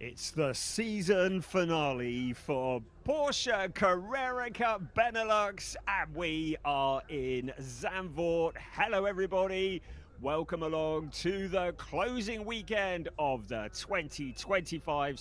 It's the season finale for Porsche Carrera Cup Benelux, and we are in Zandvoort. Hello, everybody. Welcome along to the closing weekend of the 2025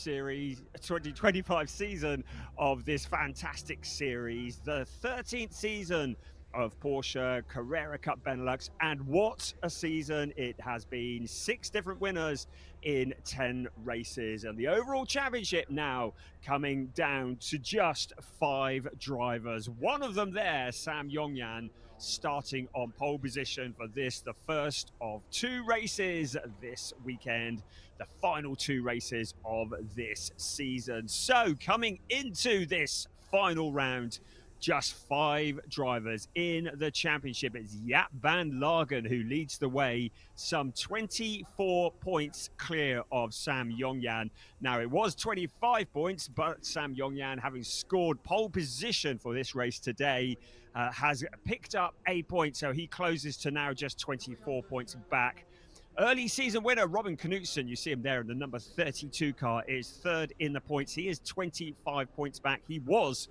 season of this fantastic series, the 13th season of Porsche Carrera Cup Benelux. And what a season it has been. 6 different winners in 10 races, and the overall championship now coming down to just 5 drivers. One of them there, Sam Yongyan, starting on pole position for this, the first of 2 races this weekend, the final 2 races of this season. So coming into this final round, just 5 drivers in the championship. It's Jaap van Lagen who leads the way, some 24 points clear of Sam Yongyan. Now, it was 25 points, but Sam Yongyan, having scored pole position for this race today, has picked up a point, so he closes to now just 24 points back. Early season winner Robin Knutsen, you see him there in the number 32 car, is third in the points. He is 25 points back. He was,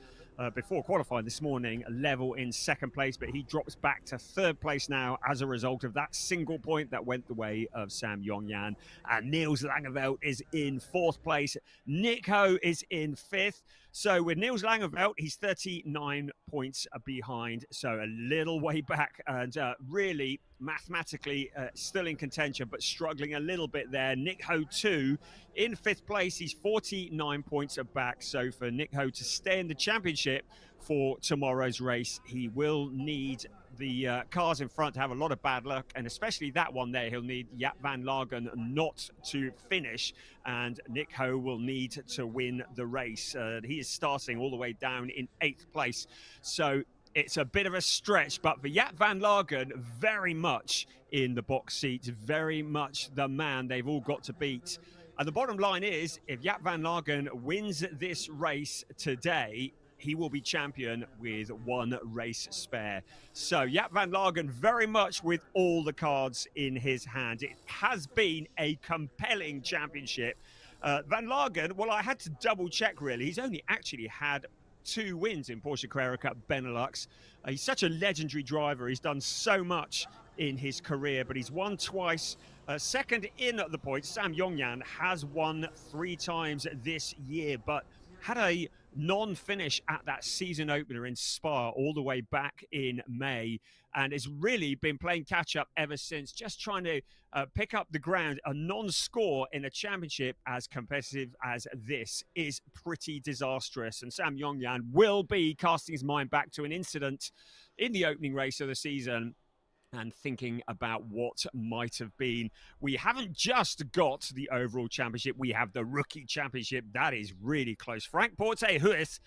before qualifying this morning, level in second place, but he drops back to third place now as a result of that single point that went the way of Sam Yongyan. And Niels Langeveld is in fourth place. Nick Ho is in fifth. So with Niels Langeveld, he's 39 points behind, so a little way back, and really mathematically still in contention, but struggling a little bit there. Nick Ho too in fifth place. He's 49 points back. So for Nick Ho to stay in the championship for tomorrow's race, he will need the cars in front to have a lot of bad luck, and especially that one there. He'll need Jaap van Lagen not to finish, and Nick Ho will need to win the race. He is starting all the way down in 8th place, so it's a bit of a stretch, but for Jaap van Lagen, very much in the box seat, very much the man they've all got to beat. And the bottom line is, if Jaap van Lagen wins this race today, he will be champion with 1 race spare. So Jaap van Lagen very much with all the cards in his hand. It has been a compelling championship. Van Lagen, well, I had to double check really. He's only actually had 2 wins in Porsche Carrera Cup Benelux. He's such a legendary driver. He's done so much in his career, but he's won twice. Second in the points, Sam Yongyan has won 3 times this year, but had a non-finish at that season opener in Spa all the way back in May, and has really been playing catch-up ever since, just trying to pick up the ground. A non-score in a championship as competitive as this is pretty disastrous, and Sam Yongyan will be casting his mind back to an incident in the opening race of the season and thinking about what might have been. We haven't just got the overall championship, we have the rookie championship. That is really close. Frank Porte-Huis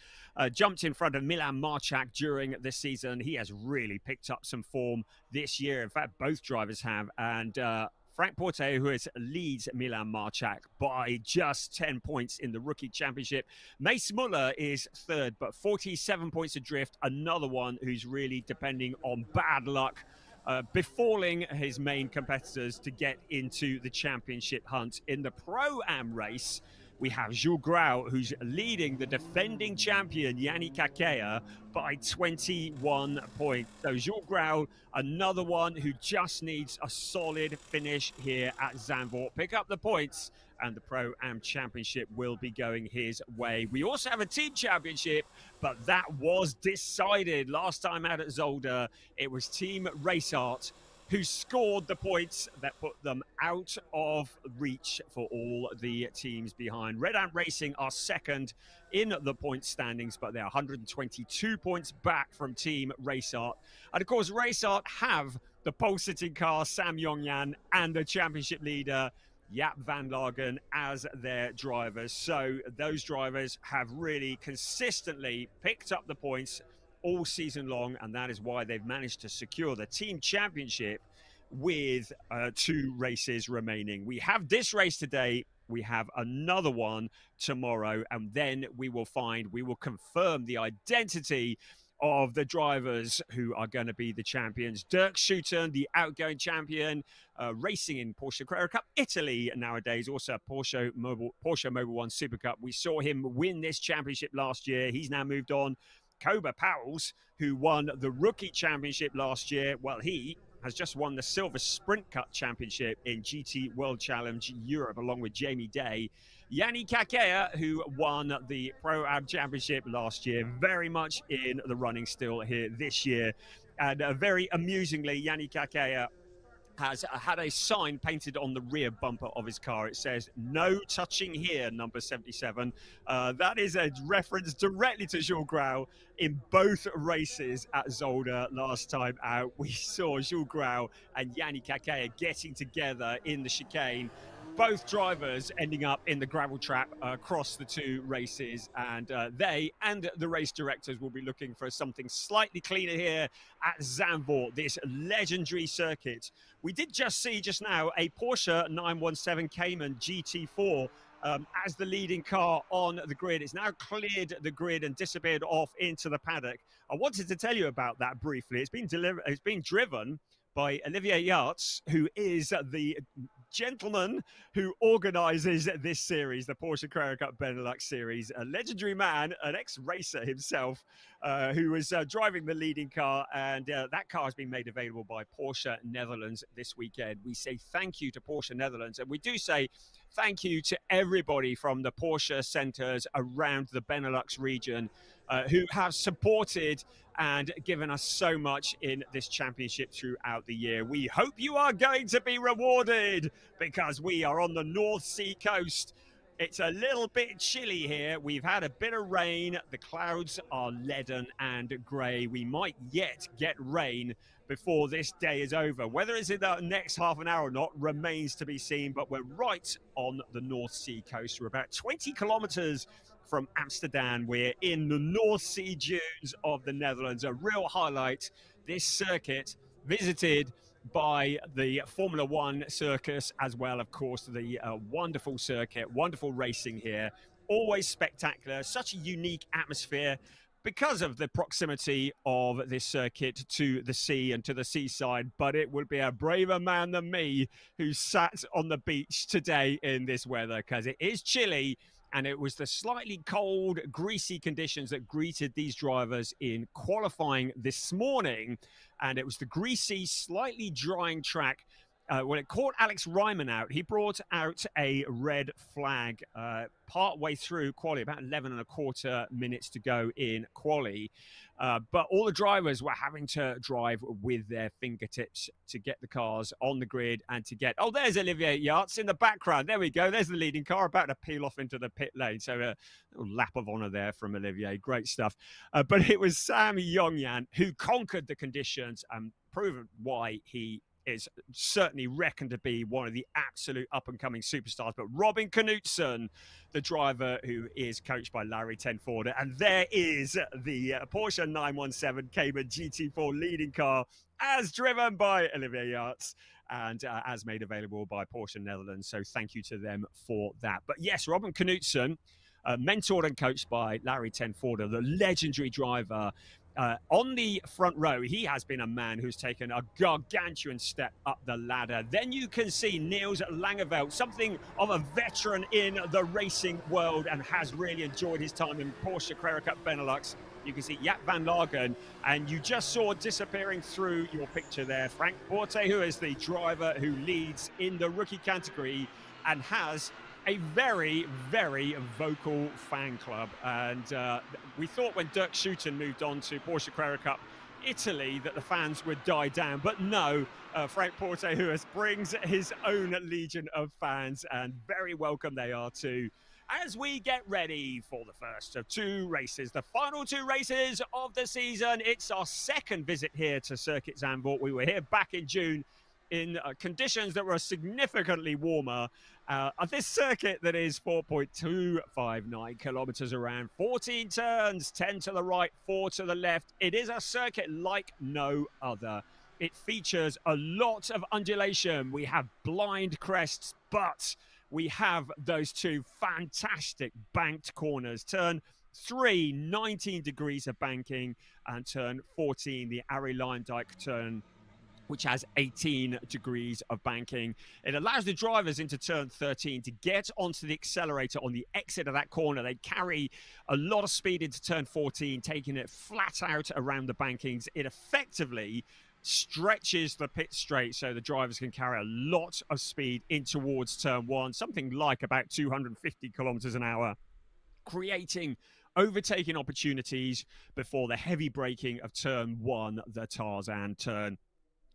jumped in front of Milan Marchak during the season. He has really picked up some form this year. In fact, both drivers have, and Frank Porte-Huis leads Milan Marchak by just 10 points in the rookie championship. Mace Muller is third, but 47 points adrift. Another one who's really depending on bad luck befalling his main competitors to get into the championship hunt. In the Pro-Am race, we have Jules Grau, who's leading the defending champion, Yannick Akea, by 21 points. So Jules Grau, another one who just needs a solid finish here at Zandvoort. Pick up the points, and the Pro-Am Championship will be going his way. We also have a team championship, but that was decided last time out at Zolder. It was Team Race Art who scored the points that put them out of reach for all the teams behind. Red Ant Racing are second in the point standings, but they're 122 points back from Team Race Art. And of course, Race Art have the pole-sitting car, Sam Yongyan, and the championship leader, Jaap van Lagen, as their drivers. So those drivers have really consistently picked up the points all season long, and that is why they've managed to secure the team championship with 2 races remaining. We have this race today, we have another one tomorrow, and then we will confirm the identity of the drivers who are going to be the champions. Dirk Schutten, the outgoing champion, racing in Porsche Carrera Cup Italy nowadays, also Porsche Mobile One Super Cup. We saw him win this championship last year. He's now moved on. Koba Powles, who won the Rookie Championship last year, well, he has just won the Silver Sprint Cup Championship in GT World Challenge Europe, along with Jamie Day. Yanni Kakea, who won the Pro Am Championship last year, very much in the running still here this year. And very amusingly, Yanni Kakea has had a sign painted on the rear bumper of his car. It says, "No touching here, number 77. That is a reference directly to Jules Grau. In both races at Zolder last time out, we saw Jules Grau and Yanni Kakea getting together in the chicane. Both drivers ending up in the gravel trap across the two races, and they and the race directors will be looking for something slightly cleaner here at Zandvoort, this legendary circuit. We did just see just now a Porsche 917 Cayman GT4 as the leading car on the grid. It's now cleared the grid and disappeared off into the paddock. I wanted to tell you about that briefly. It's been driven by Olivier Yachts, who is the gentleman who organizes this series, the Porsche Carrera Cup Benelux series. A legendary man, an ex-racer himself, who was driving the leading car, and that car has been made available by Porsche Netherlands this weekend. We say thank you to Porsche Netherlands, and we do say thank you to everybody from the Porsche centers around the Benelux region who have supported and given us so much in this championship throughout the year. We hope you are going to be rewarded, because we are on the North Sea coast. It's a little bit chilly here. We've had a bit of rain. The clouds are leaden and grey. We might yet get rain before this day is over. Whether it's in the next half an hour or not remains to be seen, but we're right on the North Sea coast. We're about 20 kilometers from Amsterdam. We're in the North Sea dunes of the Netherlands. A real highlight, this circuit visited by the Formula One circus as well, of course, the wonderful circuit, wonderful racing here, always spectacular, such a unique atmosphere because of the proximity of this circuit to the sea and to the seaside. But it would be a braver man than me who sat on the beach today in this weather, because it is chilly. And it was the slightly cold, greasy conditions that greeted these drivers in qualifying this morning. And it was the greasy, slightly drying track. When it caught Alex Ryman out, he brought out a red flag part way through quali, about 11 and a quarter minutes to go in quali. But all the drivers were having to drive with their fingertips to get the cars on the grid and to get... Oh, there's Olivier Yachts in the background. There we go. There's the leading car about to peel off into the pit lane. So a little lap of honor there from Olivier. Great stuff. But it was Sam Yongyan who conquered the conditions and proved why he is certainly reckoned to be one of the absolute up-and-coming superstars. But Robin Knutsen, the driver who is coached by Larry Tenforder, and there is the Porsche 917 Cayman GT4 leading car, as driven by Olivier Yachts and as made available by Porsche Netherlands. So thank you to them for that. But yes, Robin Knutsen, mentored and coached by Larry Tenforder, the legendary driver. On the front row, he has been a man who's taken a gargantuan step up the ladder. Then you can see Niels Langeveld, something of a veteran in the racing world and has really enjoyed his time in Porsche Carrera Cup Benelux. You can see Jaap van Lagen, and you just saw disappearing through your picture there, Frank Porte, who is the driver who leads in the rookie category and has a very, very vocal fan club. And we thought when Dirk Schutten moved on to Porsche Carrera Cup Italy that the fans would die down, but no, Frank Porte, who brings his own legion of fans, and very welcome they are too, as we get ready for the first of two races, the final two races of the season. It's our second visit here to Circuit Zandvoort. We were here back in June in conditions that were significantly warmer. This circuit that is 4.259 kilometers around, 14 turns, 10 to the right, 4 to the left. It is a circuit like no other. It features a lot of undulation. We have blind crests, but we have those two fantastic banked corners. Turn 3, 19 degrees of banking, and turn 14, the Ari Luijendijk turn, which has 18 degrees of banking. It allows the drivers into turn 13 to get onto the accelerator on the exit of that corner. They carry a lot of speed into turn 14, taking it flat out around the bankings. It effectively stretches the pit straight so the drivers can carry a lot of speed in towards turn 1, something like about 250 kilometers an hour, creating overtaking opportunities before the heavy braking of turn 1, the Tarzan turn.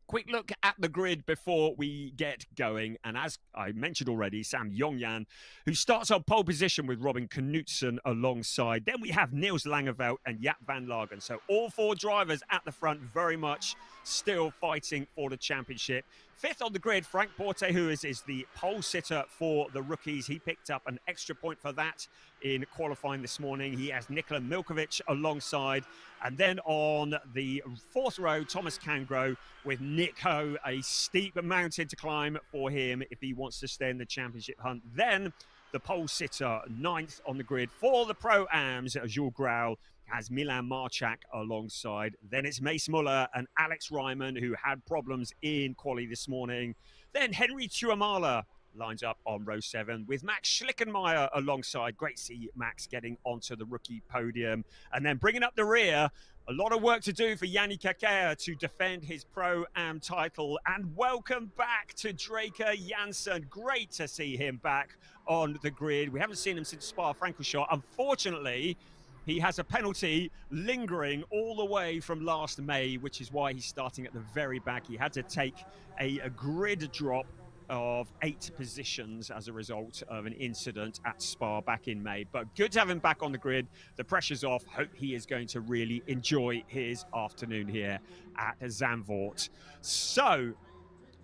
Quick look at the grid before we get going. And as I mentioned already, Sam Jongjan, who starts on pole position with Robin Knutsen alongside. Then we have Niels Langeveld and Jaap van Lagen. So all 4 drivers at the front, very much still fighting for the championship. 5th on the grid, Frank Portehuis is the pole sitter for the rookies. He picked up an extra point for that in qualifying this morning. He has Nikola Milkovic alongside. And then on the 4th row, Thomas Kangro with Nick Ho, a steep mountain to climb for him if he wants to stay in the championship hunt. Then the pole sitter, 9th on the grid for the Pro-Ams, Jules Grau, has Milan Marchak alongside. Then it's Mace Muller and Alex Ryman, who had problems in quali this morning. Then Henry Tuamala lines up on row 7 with Max Schlickenmeyer alongside. Great to see Max getting onto the rookie podium. And then bringing up the rear, a lot of work to do for Yannick Akea to defend his Pro-Am title. And welcome back to Draker Janssen. Great to see him back on the grid. We haven't seen him since Spa-Francorchamps. Unfortunately, he has a penalty lingering all the way from last May, which is why he's starting at the very back. He had to take a grid drop of 8 positions as a result of an incident at Spa back in May. But good to have him back on the grid. The pressure's off. Hope he is going to really enjoy his afternoon here at Zandvoort. So,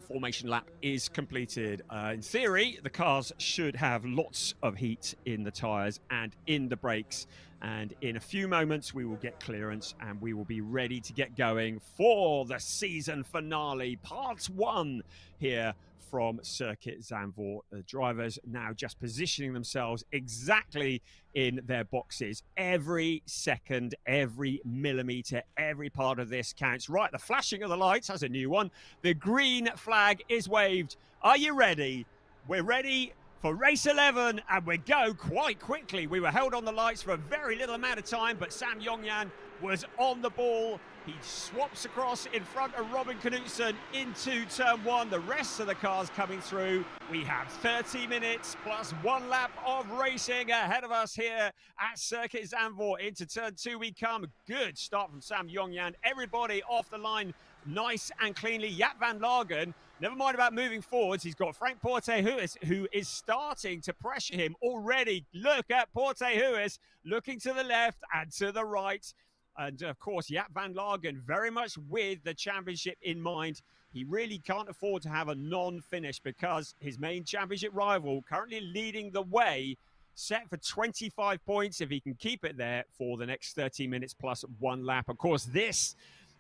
formation lap is completed. In theory, the cars should have lots of heat in the tyres and in the brakes. And in a few moments, we will get clearance and we will be ready to get going for the season finale, part 1 here from Circuit Zandvoort. The drivers now just positioning themselves exactly in their boxes. Every second, every millimetre, every part of this counts. Right, the flashing of the lights has a new one. The green flag is waved. Are you ready? We're ready for race 11, and we go quite quickly. We were held on the lights for a very little amount of time, but Sam Jongjan was on the ball. He swaps across in front of Robin Knutsen into turn 1. The rest of the cars coming through. We have 30 minutes plus 1 lap of racing ahead of us here at Circuit Zandvoort. Into turn 2 we come. Good start from Sam Jongjan. Everybody off the line nice and cleanly. Jaap van Lagen, never mind about moving forwards. He's got Frank Portehuis, who is starting to pressure him already. Look at Portehuis looking to the left and to the right. And of course, Jaap van Lagen very much with the championship in mind. He really can't afford to have a non-finish because his main championship rival, currently leading the way, set for 25 points if he can keep it there for the next 30 minutes plus 1 lap. Of course, this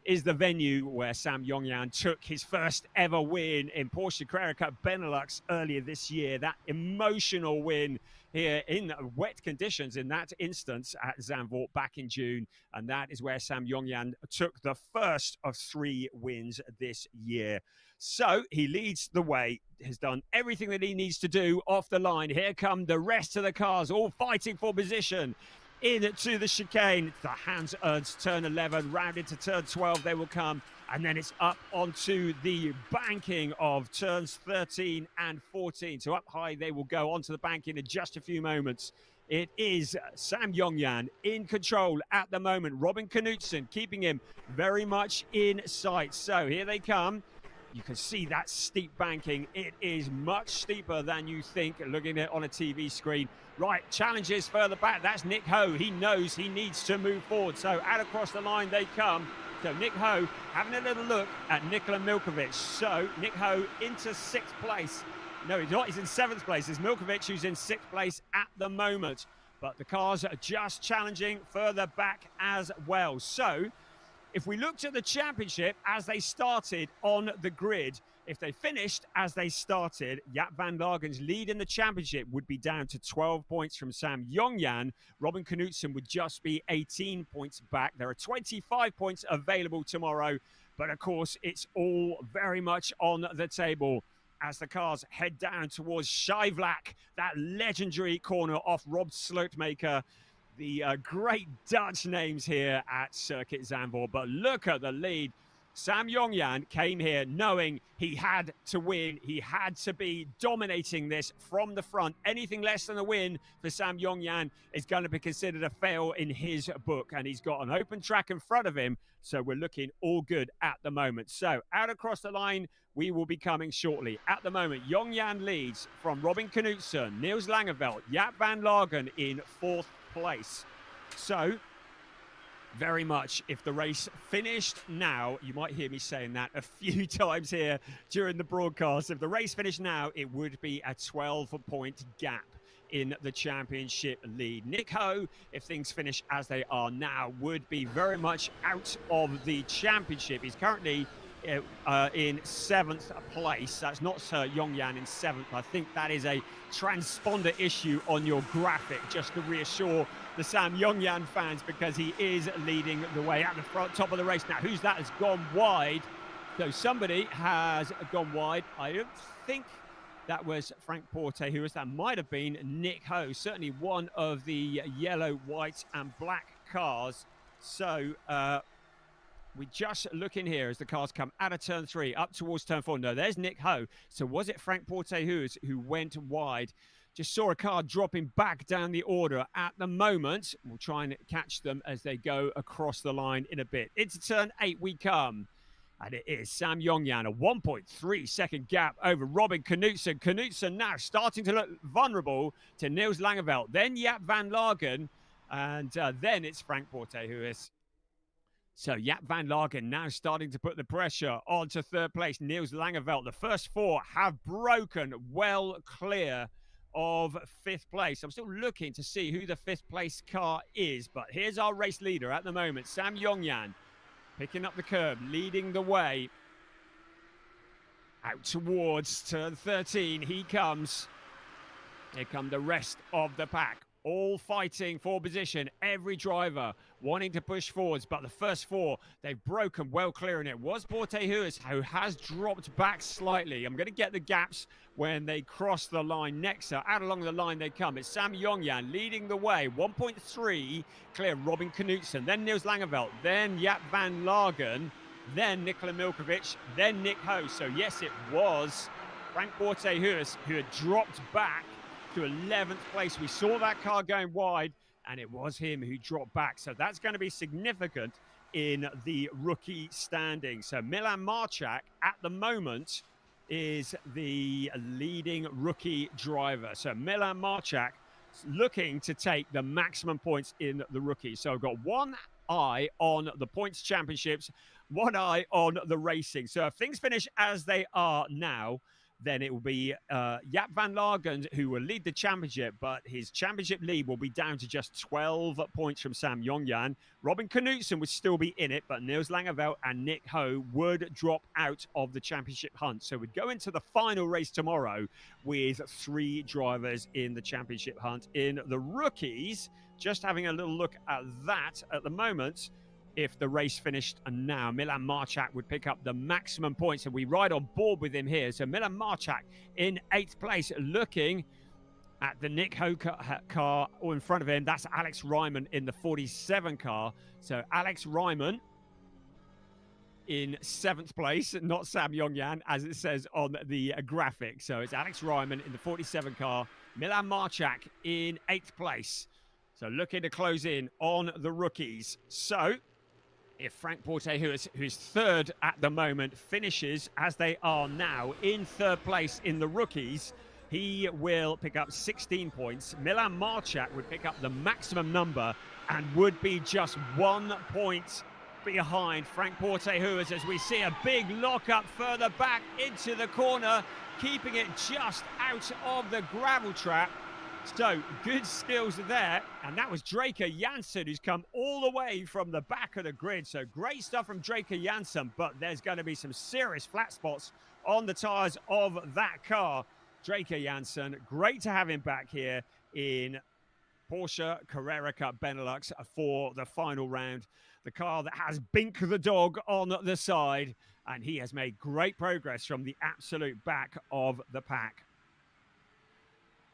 is the venue where Sam Jongjan took his first ever win in Porsche Carrera Cup Benelux earlier this year. That emotional win here in wet conditions in that instance at Zandvoort back in June. And that is where Sam Jongjan took the first of 3 wins this year. So he leads the way, has done everything that he needs to do off the line. Here come the rest of the cars, all fighting for position. Into the chicane, the Hans-Ernst turn 11, round into turn 12 they will come, and then it's up onto the banking of turns 13 and 14. So up high they will go onto the banking in just a few moments. It is Sam Jongjan in control at the moment. Robin Knutsen keeping him very much in sight. So here they come. You can see that steep banking. It is much steeper than you think looking at it on a TV screen. Right, challenges further back. That's Nick Ho. He knows he needs to move forward. So out across the line they come. So Nick Ho having a little look at Nikola Milkovic. So Nick Ho into 6th place. No, he's not. He's in 7th place. It's Milkovic who's in 6th place at the moment. But the cars are just challenging further back as well. So If we looked at the championship as they started on the grid, if they finished as they started, Jaap van Lagen's lead in the championship would be down to 12 points from Sam Jongjan. Robin Knudsen would just be 18 points back. There are 25 points available tomorrow, but of course, it's all very much on the table as the cars head down towards Schijfvlak, that legendary corner off Rob Slootmaker. The great Dutch names here at Circuit Zandvoort. But look at the lead. Sam Jongjan came here knowing he had to win. He had to be dominating this from the front. Anything less than a win for Sam Jongjan is going to be considered a fail in his book. And he's got an open track in front of him. So we're looking all good at the moment. So out across the line, we will be coming shortly. At the moment, Jongjan leads from Robin Knudsen, Niels Langeveld, Jaap van Lagen in 4th place. So very much, if the race finished now, you might hear me saying that a few times here during the broadcast. If the race finished now, it would be a 12-point gap in the championship lead. Nick Ho, if things finish as they are now, would be very much out of the championship. He's currently in 7th place. That's not Sir Jongjan in 7th. I think that is a transponder issue on your graphic, just to reassure the Sam Jongjan fans, because he is leading the way at the front, top of the race. Now, who's that has gone wide? So somebody has gone wide. I don't think that was Frank Porte, who was that might have been Nick Ho, certainly one of the yellow, white and black cars. So we just look in here as the cars come out of turn 3 up towards turn 4. No, there's Nick Ho. So was it Frank Porte who went wide? Just saw a car dropping back down the order at the moment. We'll try and catch them as they go across the line in a bit. Into turn 8 we come. And it is Sam Jongjan, a 1.3 second gap over Robin Knudsen. Knudsen now starting to look vulnerable to Niels Langeveld. Then Jaap van Lagen. And then it's Frank Porte who is. So Jaap van Lagen now starting to put the pressure onto 3rd place. Niels Langeveld. The first 4 have broken well clear of 5th place. I'm still looking to see who the 5th place car is. But here's our race leader at the moment, Sam Jongjan. Picking up the curb, leading the way out towards turn 13. He comes. Here come the rest of the pack, all fighting for position. Every driver wanting to push forwards, but the first 4, they've broken well clear, and it was Porte who has dropped back slightly. I'm going to get the gaps when they cross the line next. So out along the line they come. It's Sam Jongjan leading the way, 1.3 clear Robin Knudsen, then Niels Langeveld, then Jaap van Lagen, then Nikola Milkovic, then Nick Ho. So yes, it was Frank Porte who had dropped back to 11th place. We saw that car going wide, and it was him who dropped back. So that's going to be significant in the rookie standing. So Milan Marchak at the moment is the leading rookie driver. So Milan Marchak looking to take the maximum points in the rookie. So I've got one eye on the points championships, one eye on the racing. So if things finish as they are now, then it will be Jaap van Lagen who will lead the championship, but his championship lead will be down to just 12 points from Sam Jongjan. Robin Knudsen would still be in it, but Niels Langeveld and Nick Ho would drop out of the championship hunt. So we'd go into the final race tomorrow with 3 drivers in the championship hunt. In the rookies, just having a little look at that at the moment, if the race finished now, Milan Marchak would pick up the maximum points, and we ride on board with him here. So Milan Marchak in 8th place, looking at the Nick Ho car in front of him. That's Alex Ryman in the 47 car. So Alex Ryman in 7th place, not Sam Jongjan, as it says on the graphic. So it's Alex Ryman in the 47 car, Milan Marchak in 8th place. So looking to close in on the rookies. So if Frank Porte, who is 3rd at the moment, finishes as they are now in 3rd place in the rookies, he will pick up 16 points. Milan Marchak would pick up the maximum number and would be just 1 point behind Frank Porte, as we see a big lock-up further back into the corner, keeping it just out of the gravel trap. So good skills there, and that was Draker Janssen who's come all the way from the back of the grid. So great stuff from Draker Janssen, but there's going to be some serious flat spots on the tyres of that car. Draker Janssen, great to have him back here in Porsche Carrera Cup Benelux for the final round. The car that has Bink the dog on the side, and he has made great progress from the absolute back of the pack.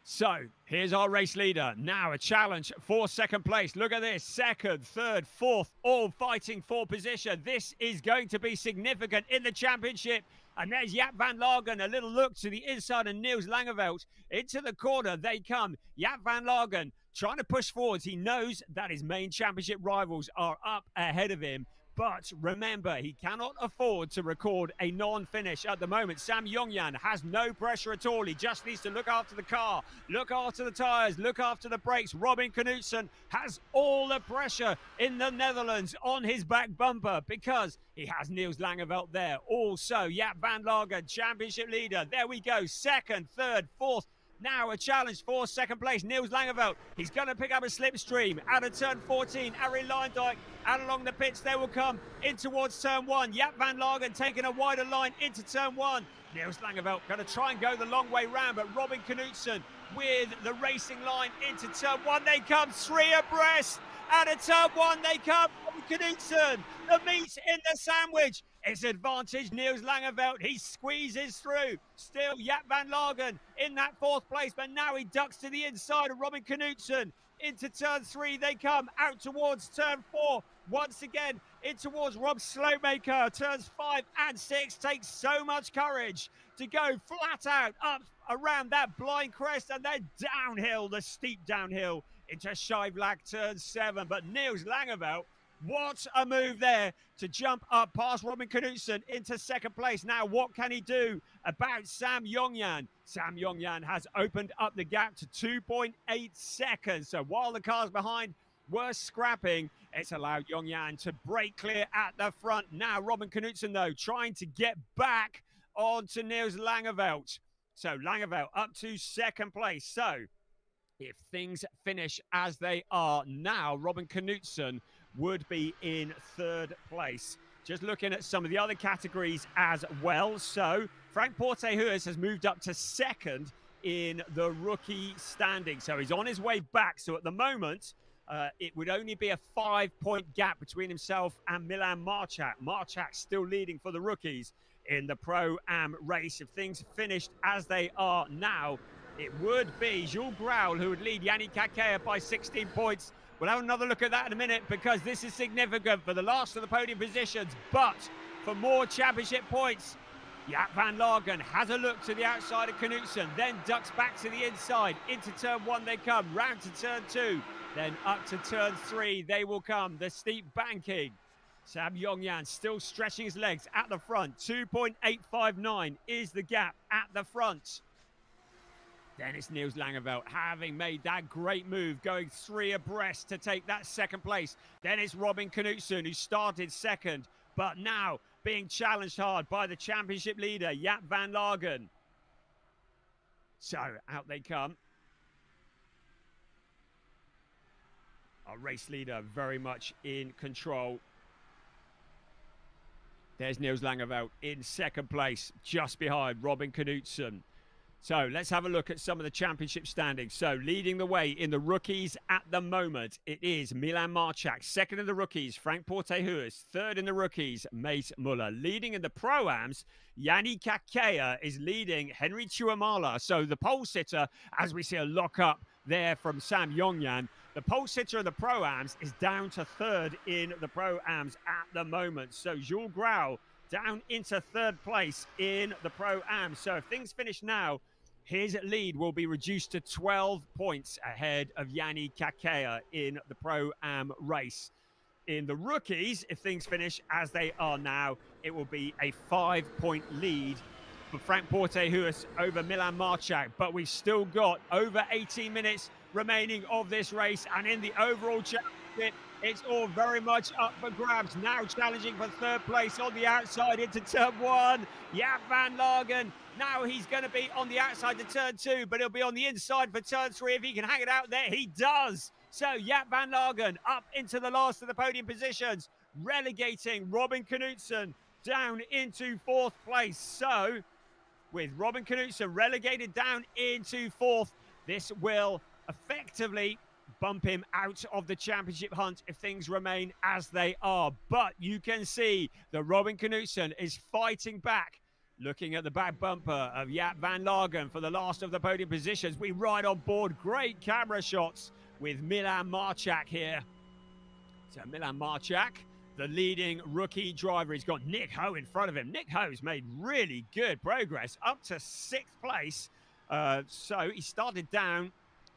So here's our race leader. Now a challenge for second place. Look at this. Second, third, fourth, all fighting for position. This is going to be significant in the championship. And there's Jaap van Lagen. A little look to the inside of Niels Langeveld. Into the corner they come. Jaap van Lagen trying to push forwards. He knows that his main championship rivals are up ahead of him. But remember, he cannot afford to record a non-finish at the moment. Sam Yongyan has no pressure at all. He just needs to look after the car, look after the tyres, look after the brakes. Robin Knudsen has all the pressure in the Netherlands on his back bumper because he has Niels Langeveld there. Also, Jaap van Lagen, championship leader. There we go. Second, third, fourth. Now a challenge for second place, Niels Langeveld. He's going to pick up a slipstream out of turn 14. Arie Luijendijk out along the pits. They will come in towards turn 1. Jaap van Lagen taking a wider line into turn 1. Niels Langeveld going to try and go the long way round, but Robin Knudsen with the racing line into turn 1. They come 3 abreast. Out of turn 1 they come. Robin Knudsen, the meat in the sandwich. It's advantage Niels Langeveld. He squeezes through. Still Jaap van Lagen in that 4th place, but now he ducks to the inside of Robin Knudsen. Into turn 3 they come, out towards turn 4. Once again, in towards Rob Slowmaker. Turns 5 and 6 takes so much courage to go flat out up around that blind crest and then downhill, the steep downhill into Scheivlak turn 7. But Niels Langeveld, what a move there to jump up past Robin Knudsen into second place. Now, what can he do about Sam Yongyan? Sam Yongyan has opened up the gap to 2.8 seconds. So while the cars behind were scrapping, it's allowed Yongyan to break clear at the front. Now, Robin Knudsen, though, trying to get back onto Niels Langeveld. So Langeveld up to second place. So if things finish as they are now, Robin Knudsen would be in third place. Just looking at some of the other categories as well. So Frank Portehuis has moved up to second in the rookie standing. So he's on his way back. So at the moment, it would only be a 5-point gap between himself and Milan Marchak. Marchak still leading for the rookies in the Pro-Am race. If things finished as they are now, it would be Jules Graul who would lead Yannick Kakea by 16 points. We'll have another look at that in a minute because this is significant for the last of the podium positions. But for more championship points, Jaap van Lagen has a look to the outside of Knudsen, then ducks back to the inside. Into turn 1 they come, round to turn 2, then up to turn 3 they will come. The steep banking. Sam Yongyan still stretching his legs at the front. 2.859 is the gap at the front. Then it's Niels Langeveld having made that great move, going 3 abreast to take that second place. Then it's Robin Knudsen who started second, but now being challenged hard by the championship leader, Jaap van Lagen. So out they come. Our race leader very much in control. There's Niels Langeveld in second place, just behind Robin Knudsen. So let's have a look at some of the championship standings. So leading the way in the rookies at the moment, it is Milan Marchak. Second in the rookies, Frank Portehuis. Third in the rookies, Mace Muller. Leading in the Pro-Ams, Yannick Kakea is leading Henry Chuamala. So the pole sitter, as we see a lock up there from Sam Yongyan, the pole sitter in the Pro-Ams is down to third in the Pro-Ams at the moment. So Jules Graul down into third place in the Pro-Am. So if things finish now, his lead will be reduced to 12 points ahead of Yannick Kakea in the Pro-Am race. In the rookies, if things finish as they are now, it will be a 5-point lead for Frank Portehuis over Milan Marchak. But we've still got over 18 minutes remaining of this race. And in the overall championship, It's all very much up for grabs. Now challenging for third place on the outside into turn one. Jaap van Lagen. Now he's going to be on the outside to turn two, but he'll be on the inside for turn three. If he can hang it out there, he does. So Jaap van Lagen up into the last of the podium positions, relegating Robin Knudsen down into fourth place. So with Robin Knudsen relegated down into fourth, this will effectively bump him out of the championship hunt if things remain as they are. But you can see that Robin Knudsen is fighting back. Looking at the back bumper of Jaap van Lagen for the last of the podium positions. We ride on board. Great camera shots with Milan Marchak here. So Milan Marchak, the leading rookie driver. He's got Nick Ho in front of him. Nick Ho's made really good progress up to sixth place. So he started down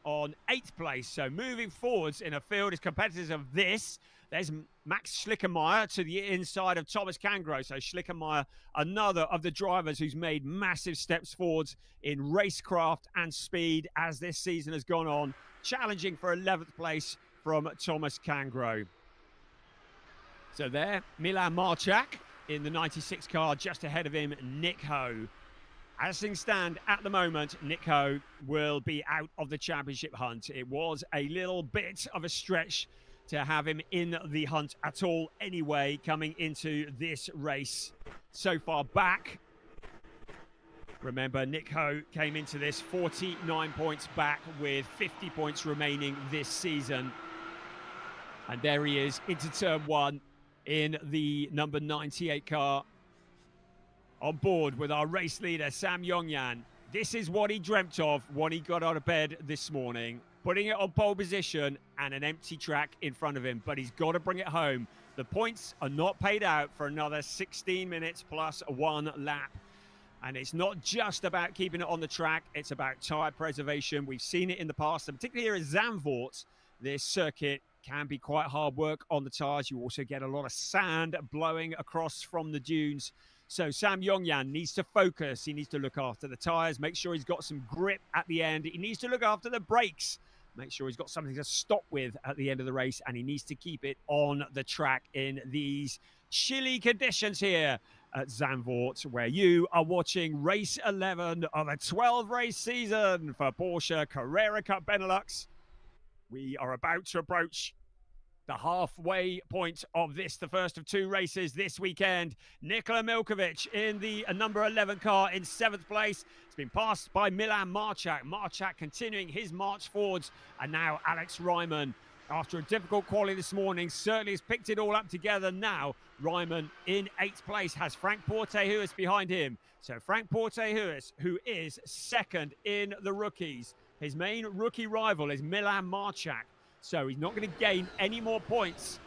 on eighth place. So moving forwards in a field as competitors of this, there's Max Schlickermeyer to the inside of Thomas Kangro. So Schlickermeyer, another of the drivers who's made massive steps forwards in racecraft and speed as this season has gone on, challenging for 11th place from Thomas Kangro. So there, Milan Marchak in the 96 car, just ahead of him, Nick Ho. As things stand at the moment, Nick Ho will be out of the championship hunt. It was a little bit of a stretch to have him in the hunt at all anyway, coming into this race so far back. Remember, Nick Ho came into this 49 points back with 50 points remaining this season. And there he is into turn one in the number 98 car, on board with our race leader, Sam Yongyan. This is what he dreamt of when he got out of bed this morning, putting it on pole position and an empty track in front of him, but he's got to bring it home. The points are not paid out for another 16 minutes plus one lap. And it's not just about keeping it on the track, it's about tyre preservation. We've seen it in the past, and particularly here at Zandvoort, this circuit can be quite hard work on the tyres. You also get a lot of sand blowing across from the dunes. So Sam Yongyan needs to focus. He needs to look after the tyres, make sure he's got some grip at the end. He needs to look after the brakes, make sure he's got something to stop with at the end of the race, and he needs to keep it on the track in these chilly conditions here at Zandvoort, where you are watching race 11 of a 12-race season for Porsche Carrera Cup Benelux. We are about to approach the halfway point of this, the first of two races this weekend. Nikola Milkovic in the number 11 car in 7th place. It's been passed by Milan Marchak. Marchak continuing his march forwards. And now Alex Ryman, after a difficult quali this morning, certainly has picked it all up together now. Ryman in 8th place has Frank Portehuis behind him. So Frank Portehuis, who is second in the rookies. His main rookie rival is Milan Marchak. So he's not going to gain any more points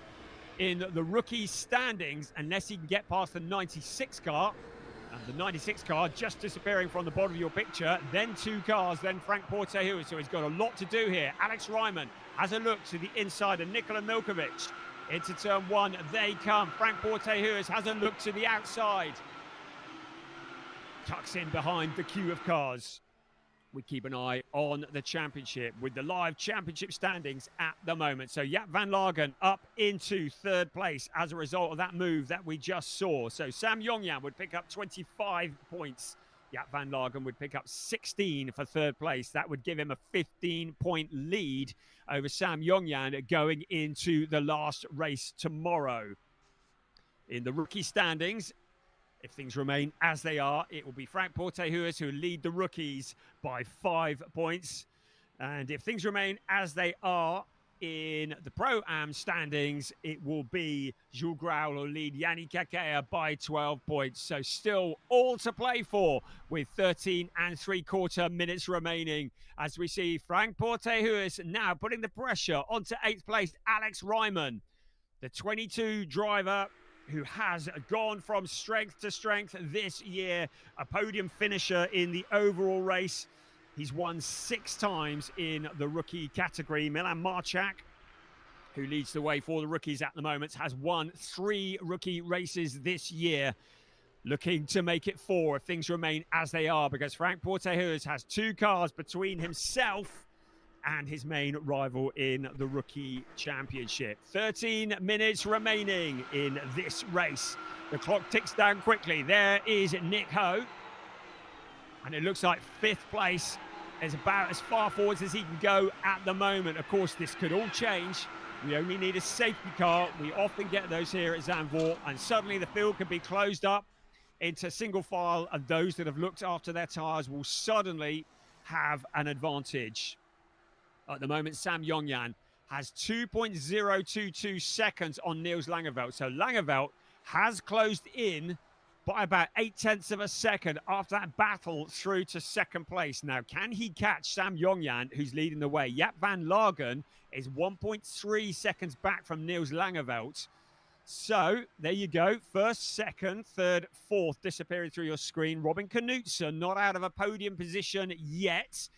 in the rookie standings unless he can get past the 96 car. And the 96 car just disappearing from the bottom of your picture. Then two cars, then Frank Portehuis. So he's got a lot to do here. Alex Ryman has a look to the inside of Nikola Milkovic. Into turn one, they come. Frank Portehuis has a look to the outside. Tucks in behind the queue of cars. We keep an eye on the championship with the live championship standings at the moment. So Jaap van Lagen up into third place as a result of that move that we just saw. So Sam Yongyan would pick up 25 points. Jaap van Lagen would pick up 16 for third place. That would give him a 15-point lead over Sam Yongyan going into the last race tomorrow. In the rookie standings, if things remain as they are, it will be Frank Portehuis who lead the rookies by 5 points. And if things remain as they are in the Pro-Am standings, it will be Jules Grau who will lead Yannick Kakea by 12 points. So still all to play for with 13 3/4 minutes remaining as we see Frank Portehuis now putting the pressure onto 8th place Alex Ryman, the 22 driver who has gone from strength to strength this year, a podium finisher in the overall race. He's won 6 times in the rookie category. Milan Marchak, who leads the way for the rookies at the moment, has won 3 rookie races this year, looking to make it 4 if things remain as they are, because Frank Portehuis has 2 cars between himself and his main rival in the Rookie Championship. 13 minutes remaining in this race. The clock ticks down quickly. There is Nick Ho. And it looks like 5th place is about as far forwards as he can go at the moment. Of course, this could all change. We only need a safety car. We often get those here at Zandvoort, and suddenly the field can be closed up into single file, and those that have looked after their tyres will suddenly have an advantage. At the moment, Sam Yongyan has 2.022 seconds on Niels Langeveld. So Langeveld has closed in by about 0.8 of a second after that battle through to 2nd place. Now, can he catch Sam Yongyan, who's leading the way? Jaap van Lagen is 1.3 seconds back from Niels Langeveld. So, there you go. 1st, 2nd, 3rd, 4th disappearing through your screen. Robin Knudsen not out of a podium position yet.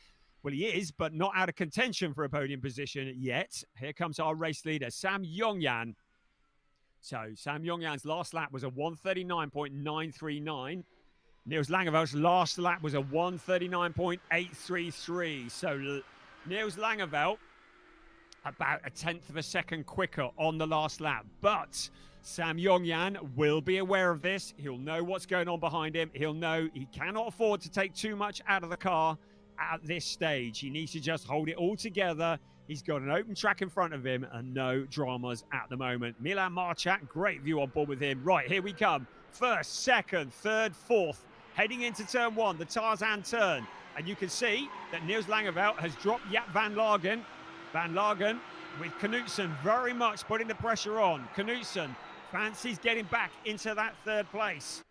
Well, he is, but not out of contention for a podium position yet. Here comes our race leader, Sam Yongyan. So, Sam Yongyan's last lap was a 1:39.939. Niels Langeveld's last lap was a 1:39.833. So, Niels Langeveld about 1/10 of a second quicker on the last lap. But Sam Yongyan will be aware of this. He'll know what's going on behind him. He'll know he cannot afford to take too much out of the car at this stage. He needs to just hold it all together. He's got an open track in front of him and no dramas at the moment. Milan Marchak, great view on board with him. Right, here we come. 1st, 2nd, 3rd, 4th. Heading into turn 1, the Tarzan turn. And you can see that Niels Langeveld has dropped Jaap van Lagen. Van Lagen with Knudsen very much putting the pressure on. Knudsen fancies getting back into that 3rd place.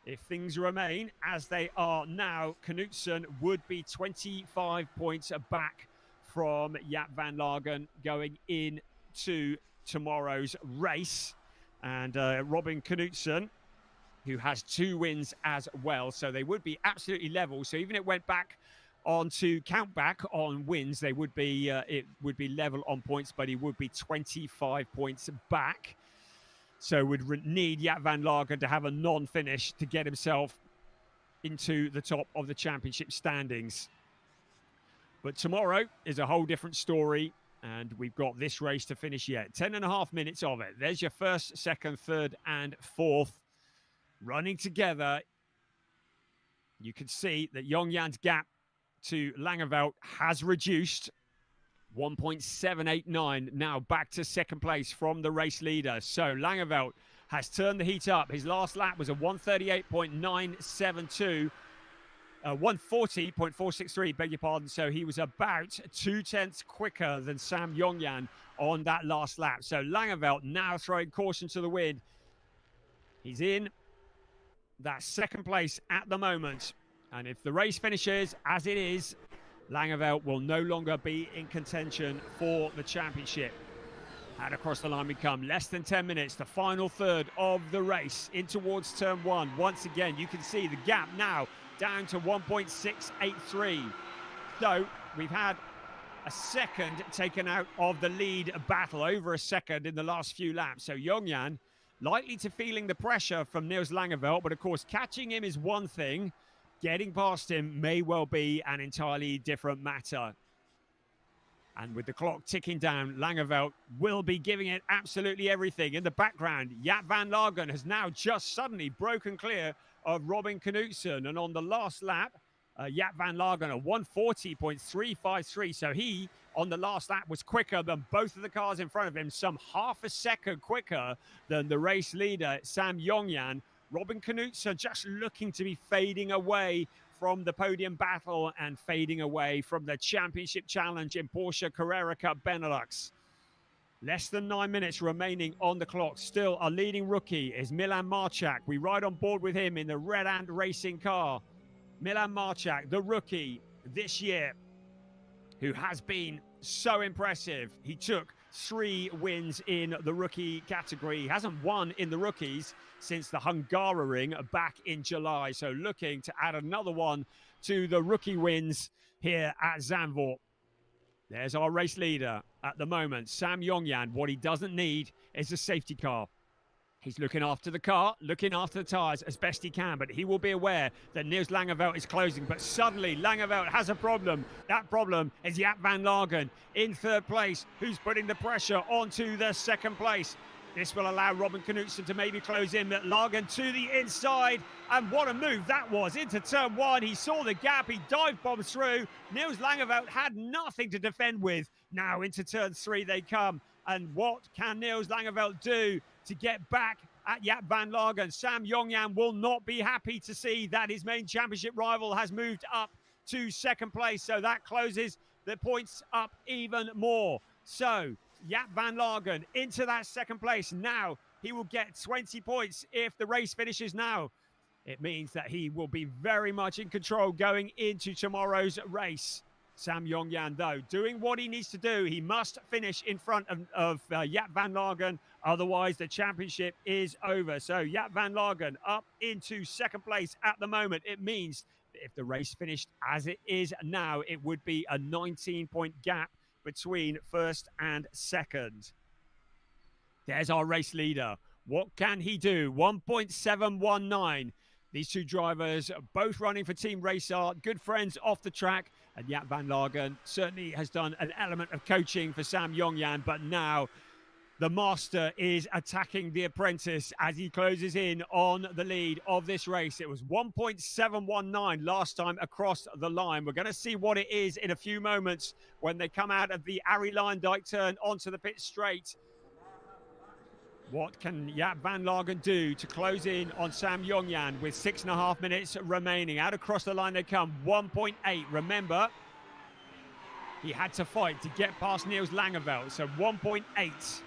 If things remain as they are now, Knudsen would be 25 points back from Jaap van Lagen going into tomorrow's race. And Robin Knudsen, who has 2 wins as well, so they would be absolutely level. So even if it went back on to count back on wins, they would be it would be level on points, but he would be 25 points back. So would need Jaap van Lagen to have a non-finish to get himself into the top of the championship standings. But tomorrow is a whole different story, and we've got this race to finish yet. 10.5 minutes of it. There's your 1st, 2nd, 3rd, and 4th running together. You can see that Yongyan's gap to Langeveld has reduced. 1.789 now back to 2nd place from the race leader. So Langeveld has turned the heat up. His last lap was a 1:38.972. 1:40.463, beg your pardon. So he was about 0.2 quicker than Sam Yongyan on that last lap. So Langeveld now throwing caution to the wind. He's in that 2nd place at the moment. And if the race finishes as it is, Langeveld will no longer be in contention for the championship. And across the line we come. Less than 10 minutes, the final 1/3 of the race in towards turn 1. Once again, you can see the gap now down to 1.683. So we've had a second taken out of the lead battle, over a second in the last few laps. So Yongyan likely to feeling the pressure from Niels Langeveld, but of course catching him is one thing. Getting past him may well be an entirely different matter. And with the clock ticking down, Langeveld will be giving it absolutely everything. In the background, Jaap van Lagen has now just suddenly broken clear of Robin Knudsen. And on the last lap, Jaap van Lagen, a 1:40.353. So he, on the last lap, was quicker than both of the cars in front of him, some half a second quicker than the race leader, Sam Yongyan. Robin Knudsen just looking to be fading away from the podium battle and fading away from the championship challenge in Porsche Carrera Cup Benelux. Less than 9 minutes remaining on the clock. Still, our leading rookie is Milan Marchak. We ride on board with him in the Red Ant racing car. Milan Marchak, the rookie this year, who has been so impressive. He took 3 wins in the rookie category. He hasn't won in the rookies since the Hungaroring back in July. So looking to add another one to the rookie wins here at Zandvoort. There's our race leader at the moment, Sam Yongyan. What he doesn't need is a safety car. He's looking after the car, looking after the tyres as best he can, but he will be aware that Niels Langeveld is closing. But suddenly, Langeveld has a problem. That problem is Jaap van Lagen in third place, who's putting the pressure onto the second place. This will allow Robin Knudsen to maybe close in, but Lagen to the inside. And what a move that was into turn one. He saw the gap, he dive bombed through. Niels Langeveld had nothing to defend with. Now into turn three they come. And what can Niels Langeveld do to get back at Jaap van Lagen? Sam Yongyan will not be happy to see that his main championship rival has moved up to second place. So that closes the points up even more. So Jaap van Lagen into that second place. Now he will get 20 points if the race finishes now. It means that he will be very much in control going into tomorrow's race. Sam Yongyan, though, doing what he needs to do. He must finish in front of Jaap van Lagen. Otherwise, the championship is over. So Jaap van Lagen up into second place at the moment. It means that if the race finished as it is now, it would be a 19-point gap between first and second. There's our race leader. What can he do? 1.719. These two drivers both running for Team Raceart, good friends off the track. And Jaap van Lagen certainly has done an element of coaching for Sam Yongyan, but now the master is attacking the apprentice as he closes in on the lead of this race. It was 1.719 last time across the line. We're going to see what it is in a few moments when they come out of the Arie Luijendijk turn onto the pit straight. What can Jaap van Lagen do to close in on Sam Yongyan with 6.5 minutes remaining? Out across the line they come, 1.8. Remember, he had to fight to get past Niels Langeveld, so 1.8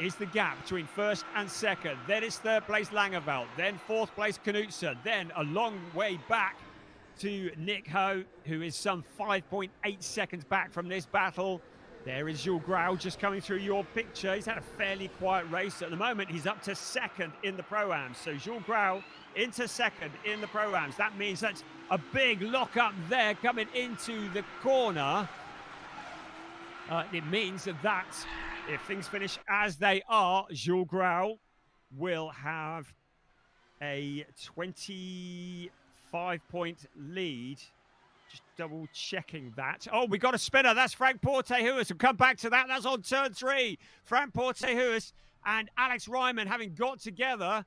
is the gap between first and second. Then it's third place Langeveld, then fourth place Knudsen, then a long way back to Nick Ho, who is some 5.8 seconds back from this battle. There is Jules Grau just coming through your picture. He's had a fairly quiet race. At the moment, he's up to second in the Pro-Ams. So Jules Grau into second in the Pro-Ams. That means that's a big lock-up there coming into the corner. It means that if things finish as they are, Jules Grau will have a 25-point lead. Just double checking that. Oh, we got a spinner. That's Frank Portehuis. We'll come back to that. That's on turn three. Frank Portehuis and Alex Ryman having got together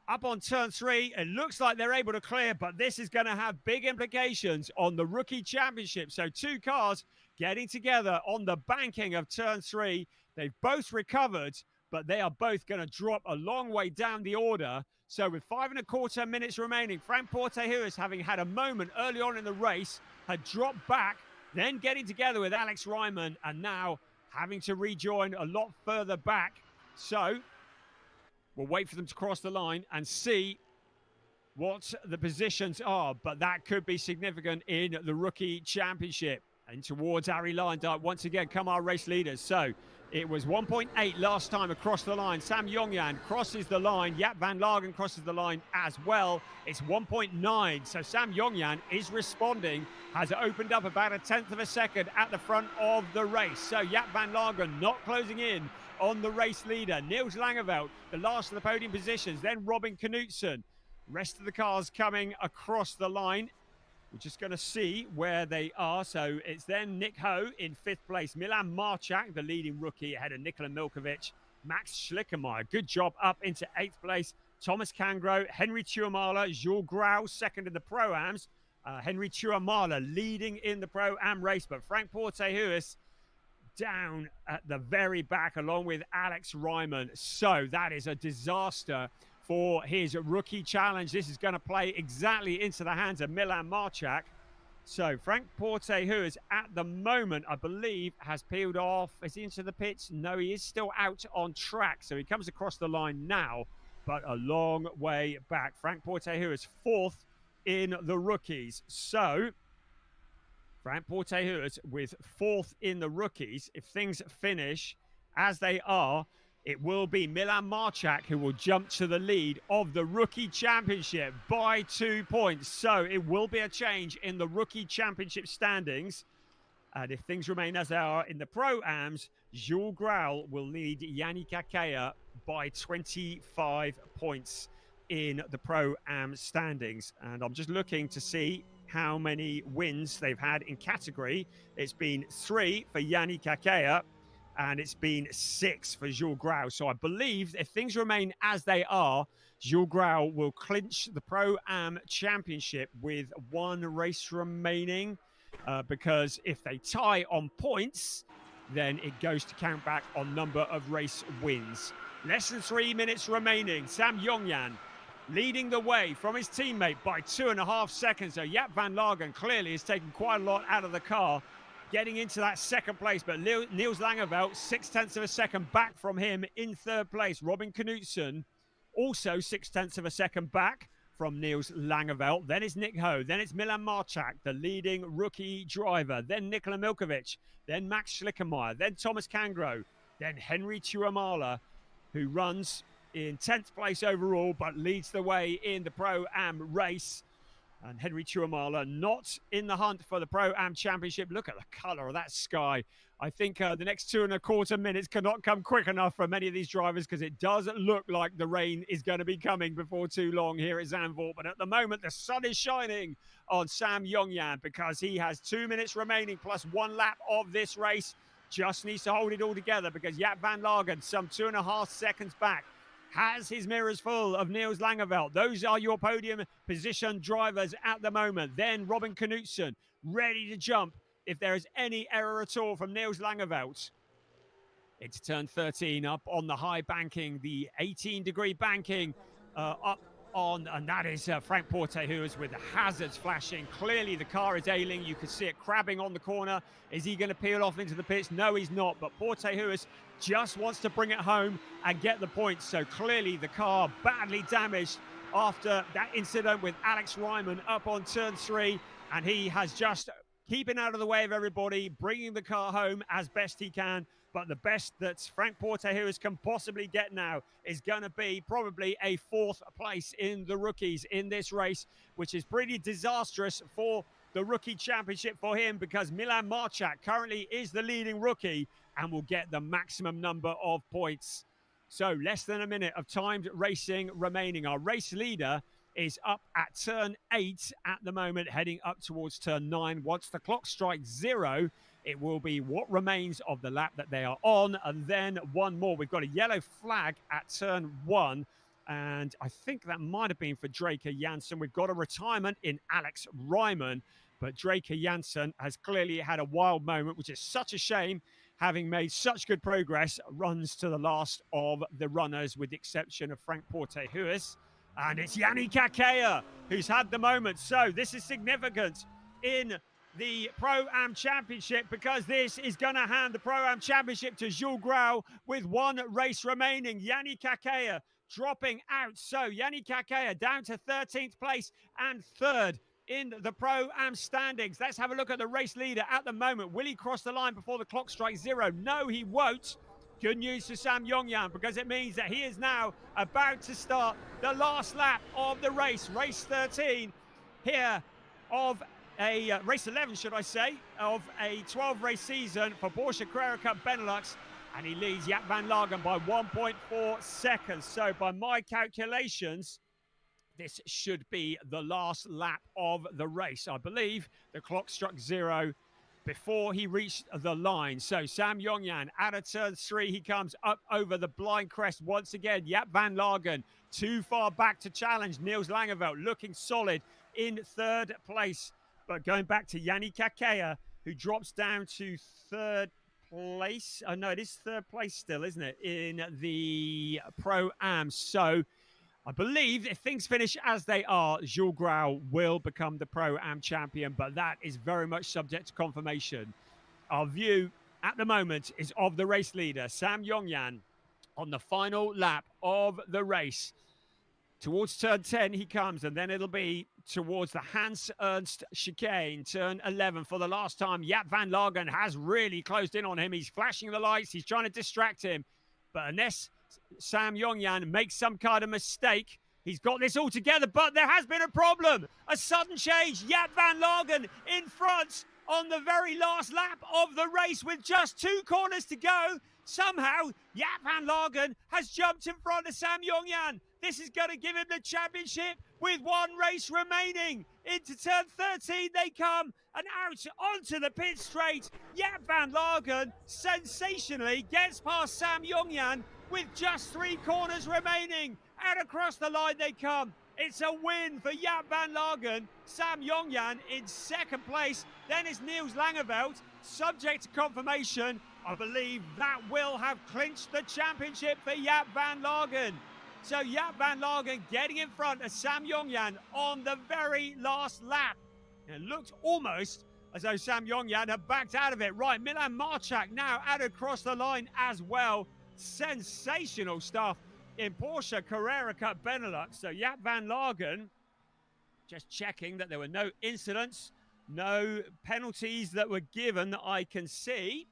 up on turn three. It looks like they're able to clear, but this is going to have big implications on the rookie championship. So two cars getting together on the banking of turn three. They've both recovered, but they are both going to drop a long way down the order. So with 5.25 minutes remaining, Frank Portehuis, having had a moment early on in the race, had dropped back, then getting together with Alex Ryman, and now having to rejoin a lot further back. So we'll wait for them to cross the line and see what the positions are, but that could be significant in the rookie championship. And towards Arie Luijendijk, once again, come our race leaders. So it was 1.8 last time across the line. Sam Yongyan crosses the line. Jaap van Lagen crosses the line as well. It's 1.9. So Sam Yongyan is responding, has opened up about 1/10 of a second at the front of the race. So Jaap van Lagen not closing in on the race leader. Niels Langeveld, the last of the podium positions. Then Robin Knudsen. Rest of the cars coming across the line. We're just going to see where they are. So it's then Nick Ho in 5th place. Milan Marchak, the leading rookie, ahead of Nikola Milkovic. Max Schlickermeyer, good job up into 8th place. Thomas Kangro, Henry Tuamala, Jules Grau, second in the Pro-Ams. Henry Tuamala leading in the Pro-Am race, but Frank Portehuis down at the very back along with Alex Ryman. So that is a disaster for his rookie challenge. This is going to play exactly into the hands of Milan Marchak. So Frank Portehuis at the moment, I believe, has peeled off. Is he into the pits? No, he is still out on track. So he comes across the line now, but a long way back. Frank Portehuis 4th in the rookies. So Frank Portehuis with 4th in the rookies. If things finish as they are, it will be Milan Marchak who will jump to the lead of the rookie championship by 2 points. So it will be a change in the rookie championship standings. And if things remain as they are in the Pro-Ams, Jules Grau will lead Yanni Kakea by 25 points in the Pro-Am standings. And I'm just looking to see how many wins they've had in category. It's been 3 for Yanni Kakea, and it's been 6 for Jules Grau. So I believe if things remain as they are, Jules Grau will clinch the Pro-Am Championship with 1 race remaining, because if they tie on points, then it goes to count back on number of race wins. Less than 3 minutes remaining. Sam Yongyan leading the way from his teammate by 2.5 seconds. So Jaap van Lagen clearly has taken quite a lot out of the car, getting into that second place. But Niels Langeveld, 0.6 of a second back from him in third place. Robin Knudsen, also 0.6 of a second back from Niels Langeveld. Then it's Nick Ho. Then it's Milan Marchak, the leading rookie driver. Then Nikola Milkovic. Then Max Schlickenmeyer. Then Thomas Kangro. Then Henry Tuamala, who runs in 10th place overall, but leads the way in the Pro-Am race. And Henry Tuamala not in the hunt for the Pro-Am Championship. Look at the colour of that sky. I think the next 2.25 minutes cannot come quick enough for many of these drivers, because it does look like the rain is going to be coming before too long here at Zandvoort. But at the moment, the sun is shining on Sam Yongyan, because he has 2 minutes remaining plus 1 lap of this race. Just needs to hold it all together, because Jaap van Lagen, some 2.5 seconds back, has his mirrors full of Niels Langeveld. Those are your podium position drivers at the moment. Then Robin Knudsen, ready to jump if there is any error at all from Niels Langeveld. Into turn 13, up on the high banking, the 18-degree banking up on, and that is Frank Porte, who is with the hazards flashing. Clearly the car is ailing. You can see it crabbing on the corner. Is he going to peel off into the pits? No, he's not. But Porte Huis just wants to bring it home and get the points. So clearly the car badly damaged after that incident with Alex Ryman up on turn 3. And he has just keeping out of the way of everybody, bringing the car home as best he can. But the best that Frank Porte Huis can possibly get now is going to be probably a 4th place in the rookies in this race, which is pretty disastrous for the rookie championship for him, because Milan Marchak currently is the leading rookie and will get the maximum number of points. So less than a minute of timed racing remaining. Our race leader is up at turn 8 at the moment, heading up towards turn 9. Once the clock strikes 0, it will be what remains of the lap that they are on, and then one more. We've got a yellow flag at turn 1, and I think that might have been for Draker Janssen. We've got a retirement in Alex Ryman, but Draker Janssen has clearly had a wild moment, which is such a shame, having made such good progress. Runs to the last of the runners, with the exception of Frank Porte Huis. And it's Yanni Kakea who's had the moment. So this is significant in the Pro-Am Championship, because this is going to hand the Pro-Am Championship to Jules Grau with 1 race remaining. Yanni Kakea dropping out. So Yanni Kakea down to 13th place and 3rd in the Pro-Am standings. Let's have a look at the race leader at the moment. Will he cross the line before the clock strikes 0? No, he won't. Good news for Sam Yongyan, because it means that he is now about to start the last lap of the race, race 13 here of a race 11, should I say, of a 12-race season for Porsche Carrera Cup Benelux, and he leads Jaap van Lagen by 1.4 seconds. So by my calculations, this should be the last lap of the race. I believe the clock struck 0 before he reached the line. So Sam Yongyan out of turn 3, he comes up over the blind crest once again. Jaap van Lagen too far back to challenge. Niels Langeveld looking solid in 3rd place. But going back to Yanni Kakea, who drops down to 3rd place. Oh no, it is 3rd place still, isn't it, in the Pro-Am. So I believe if things finish as they are, Jules Grau will become the Pro-Am champion, but that is very much subject to confirmation. Our view at the moment is of the race leader, Sam Yongyan, on the final lap of the race. Towards turn 10 he comes, and then it'll be towards the Hans Ernst chicane, turn 11 for the last time. Jaap van Lagen has really closed in on him. He's flashing the lights. He's trying to distract him. But unless Sam Yongyan makes some kind of mistake, he's got this all together. But there has been a problem. A sudden change. Jaap van Lagen in front on the very last lap of the race with just 2 corners to go. Somehow, Jaap van Lagen has jumped in front of Sam Yongyan. This is going to give him the championship with 1 race remaining. Into turn 13 they come, and out onto the pit straight. Jaap van Lagen sensationally gets past Sam Yongyan with just 3 corners remaining. Out across the line they come. It's a win for Jaap van Lagen. Sam Yongyan in 2nd place. Then is Niels Langeveld, subject to confirmation. I believe that will have clinched the championship for Jaap van Lagen. So Jaap van Lagen getting in front of Sam Yongyan on the very last lap. It looked almost as though Sam Yongyan had backed out of it. Right, Milan Marchak now out across the line as well. Sensational stuff in Porsche Carrera Cup Benelux. So Jaap van Lagen, just checking that there were no incidents, no penalties that were given that I can see.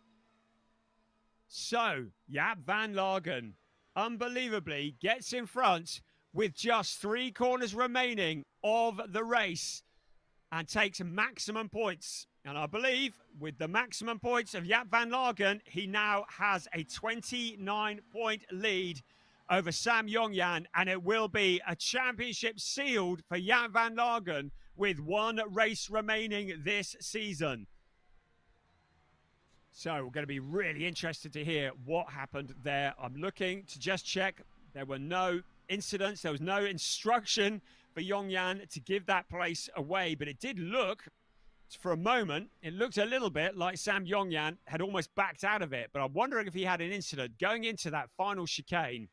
So Jaap van Lagen, unbelievably, gets in front with just 3 corners remaining of the race and takes maximum points. And I believe with the maximum points of Jaap van Lagen, he now has a 29-point lead over Sam Yongyan, and it will be a championship sealed for Jaap van Lagen with 1 race remaining this season. So we're going to be really interested to hear what happened there. I'm looking to just check. There were no incidents. There was no instruction for Yongyan to give that place away. But it did look, for a moment, it looked a little bit like Sam Yongyan had almost backed out of it. But I'm wondering if he had an incident going into that final chicane.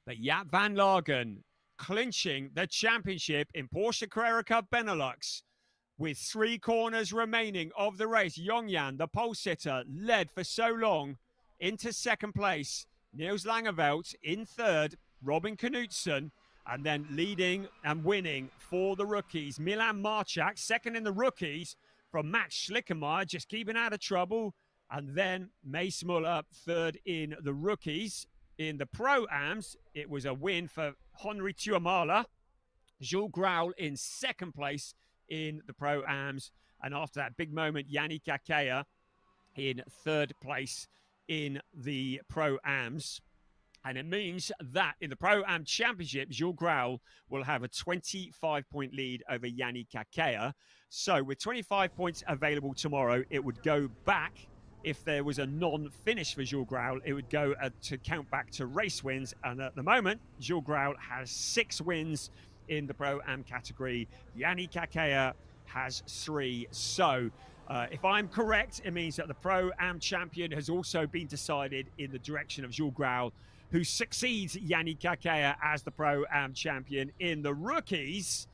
But Jaap van Lagen clinching the championship in Porsche Carrera Cup Benelux. With 3 corners remaining of the race, Yongyan, the pole sitter, led for so long into 2nd place. Niels Langeveld in 3rd, Robin Knudsen, and then leading and winning for the rookies. Milan Marchak, 2nd in the rookies from Max Schlickenmeyer, just keeping out of trouble. And then Mace Muller, 3rd in the rookies. In the Pro-Ams, it was a win for Henri Tuamala. Jules Graul in 2nd place in the Pro-Ams, and after that big moment, Yannick Akea in 3rd place in the Pro-Ams. And it means that in the Pro-Am Championship, Jules Graul will have a 25-point lead over Yannick Akea. So with 25 points available tomorrow, it would go back. If there was a non-finish for Jules Graul, it would go to count back to race wins. And at the moment, Jules Graul has 6 wins in the Pro-Am category. Yannick Akea has 3. So if I'm correct, it means that the Pro-Am champion has also been decided in the direction of Jules Graul, who succeeds Yannick Akea as the Pro-Am champion. In the rookies,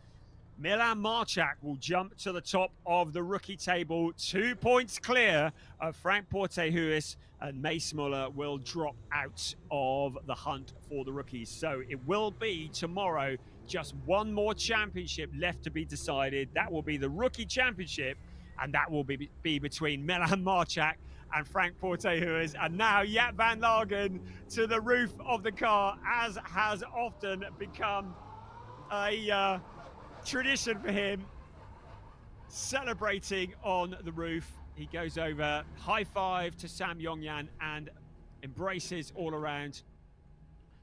Milan Marchak will jump to the top of the rookie table, 2 points clear of Frank Portehuis, and Mace Muller will drop out of the hunt for the rookies. So it will be tomorrow just 1 more championship left to be decided. That will be the rookie championship, and that will be between Milan Marchak and Frank Portehuis. And now Jaap van Lagen to the roof of the car, as has often become a tradition for him, celebrating on the roof. He goes over, high five to Sam Yongyan, and embraces all around.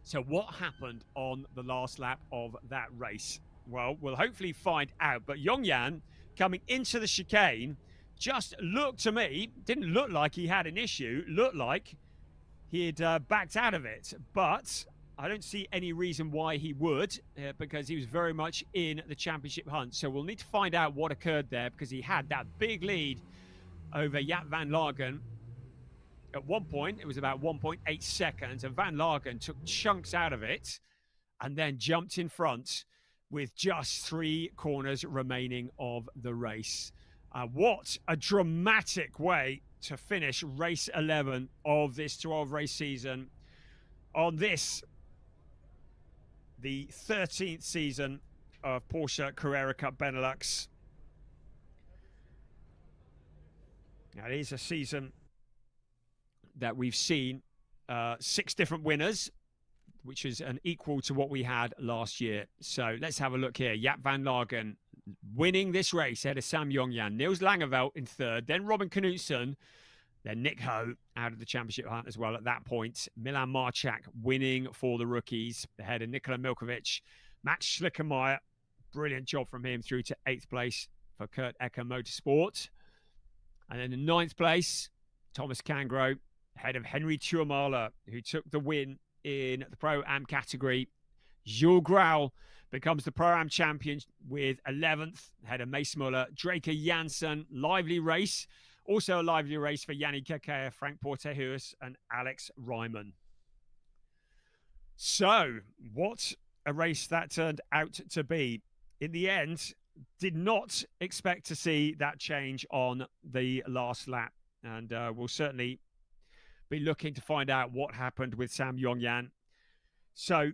So what happened on the last lap of that race? Well, we'll hopefully find out. But Yongyan, coming into the chicane, just looked to me, didn't look like he had an issue, looked like he had backed out of it. But I don't see any reason why he would, because he was very much in the championship hunt. So we'll need to find out what occurred there, because he had that big lead over Jaap van Lagen. At one point, it was about 1.8 seconds, and Van Lagen took chunks out of it and then jumped in front with just 3 corners remaining of the race. What a dramatic way to finish race 11 of this 12-race season on this, the 13th season of Porsche Carrera Cup Benelux. Now, it is a season that we've seen 6 different winners, which is an equal to what we had last year. So let's have a look here. Jaap van Lagen winning this race ahead of Sam Yongyan. Niels Langeveld in third, then Robin Knutson, then Nick Ho out of the championship hunt as well at that point. Milan Marchak winning for the rookies ahead of Nikola Milkovic. Max Schlickermeyer, brilliant job from him through to 8th place for Kurt Ecker Motorsport. And then in 9th place, Thomas Kangro ahead of Henry Tuamala, who took the win in the Pro-Am category. Jules Grau becomes the Pro-Am champion with 11th ahead of Mace Muller. Draker Janssen, lively race. Also a lively race for Yannick Kekea, Frank Portehuis, and Alex Ryman. So, what a race that turned out to be. In the end, did not expect to see that change on the last lap. And we'll certainly be looking to find out what happened with Sam Yongyan. So,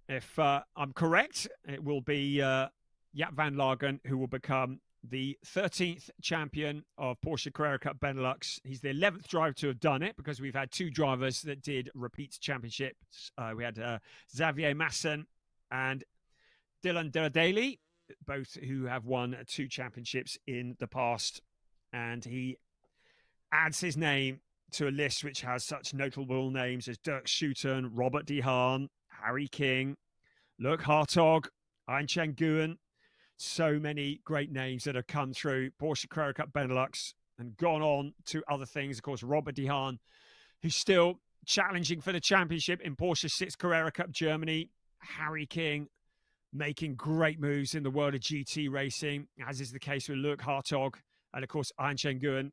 if I'm correct, it will be Jaap van Lagen who will become the 13th champion of Porsche Carrera Cup Benelux. He's the 11th driver to have done it, because we've had 2 drivers that did repeat championships. We had Xavier Masson and Dylan Deladely, both who have won 2 championships in the past. And he adds his name to a list which has such notable names as Dirk Schouten, Robert De Haan, Harry King, Luc Hartog, Einchen Nguyen. So many great names that have come through Porsche Carrera Cup Benelux and gone on to other things. Of course, Robert De Haan, who's still challenging for the championship in Porsche 6 Carrera Cup Germany. Harry King making great moves in the world of GT racing, as is the case with Luc Hartog. And of course, Einchen Nguyen,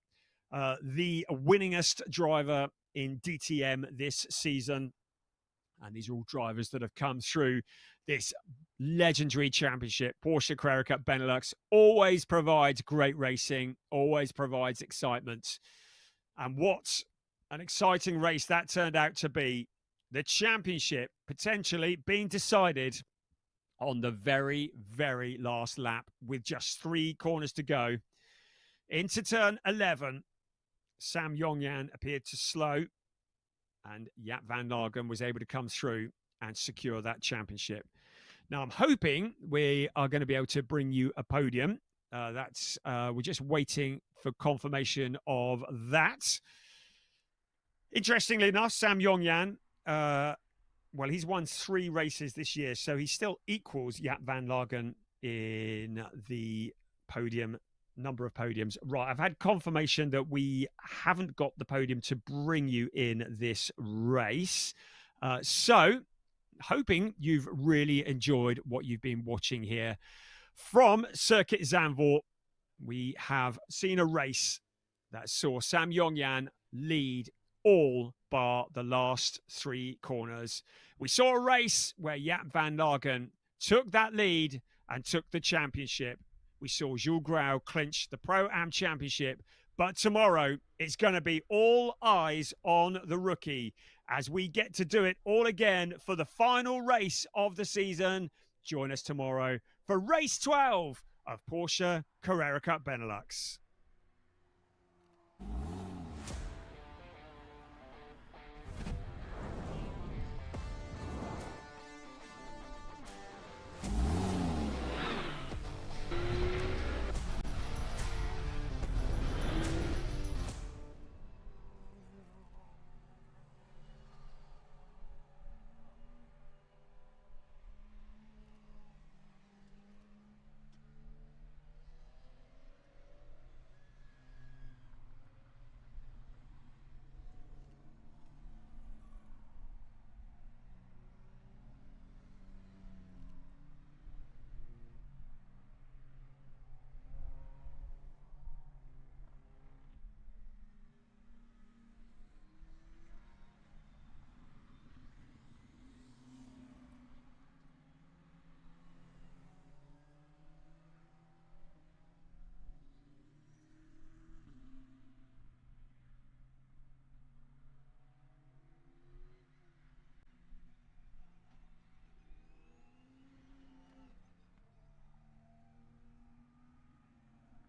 the winningest driver in DTM this season. And these are all drivers that have come through this legendary championship. Porsche Carrera Cup Benelux always provides great racing, always provides excitement. And what an exciting race that turned out to be. The championship potentially being decided on the very, very last lap with just 3 corners to go. Into turn 11, Sam Yongyan appeared to slow, and Jaap van Lagen was able to come through and secure that championship. Now, I'm hoping we are going to be able to bring you a podium. We're just waiting for confirmation of that. Interestingly enough, Sam Yongyan, well, he's won 3 races this year, so he still equals Jaap van Lagen in the podium, number of podiums. Right, I've had confirmation that we haven't got the podium to bring you in this race. So, hoping you've really enjoyed what you've been watching here. From Circuit Zandvoort, we have seen a race that saw Sam Yongyan lead all bar the last 3 corners. We saw a race where Jaap van Lagen took that lead and took the championship. We saw Jules Grau clinch the Pro-Am Championship. But tomorrow, it's going to be all eyes on the rookie as we get to do it all again for the final race of the season. Join us tomorrow for race 12 of Porsche Carrera Cup Benelux.